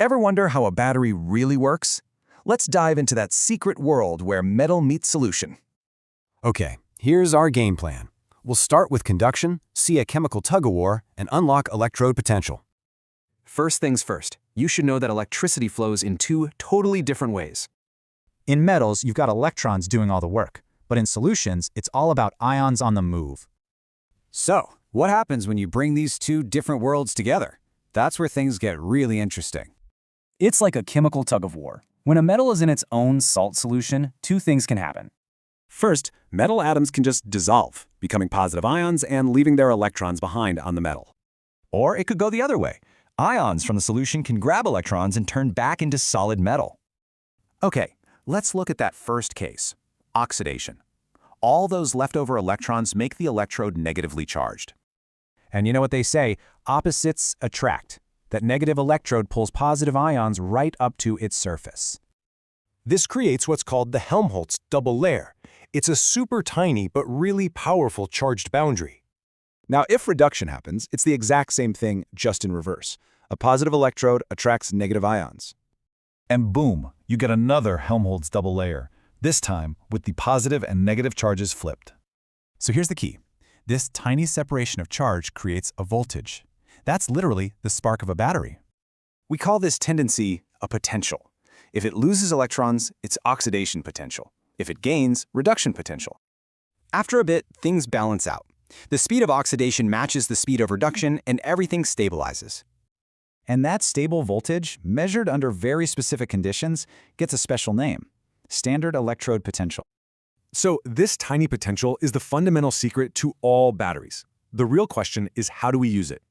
Ever wonder how a battery really works? Let's dive into that secret world where metal meets solution. Okay, here's our game plan. We'll start with conduction, see a chemical tug-of-war, and unlock electrode potential. First things first, you should know that electricity flows in two totally different ways. In metals, you've got electrons doing all the work, but in solutions, it's all about ions on the move. So, what happens when you bring these two different worlds together? That's where things get really interesting. It's like a chemical tug-of-war. When a metal is in its own salt solution, two things can happen. First, metal atoms can just dissolve, becoming positive ions and leaving their electrons behind on the metal. Or it could go the other way. Ions from the solution can grab electrons and turn back into solid metal. Okay, let's look at that first case, oxidation. All those leftover electrons make the electrode negatively charged. And you know what they say, opposites attract. That negative electrode pulls positive ions right up to its surface. This creates what's called the Helmholtz double layer. It's a super tiny but really powerful charged boundary. Now, if reduction happens, it's the exact same thing, just in reverse. A positive electrode attracts negative ions. And boom, you get another Helmholtz double layer, this time with the positive and negative charges flipped. So here's the key. This tiny separation of charge creates a voltage. That's literally the spark of a battery. We call this tendency a potential. If it loses electrons, it's oxidation potential. If it gains, reduction potential. After a bit, things balance out. The speed of oxidation matches the speed of reduction and everything stabilizes. And that stable voltage, measured under very specific conditions, gets a special name: standard electrode potential. So this tiny potential is the fundamental secret to all batteries. The real question is, how do we use it?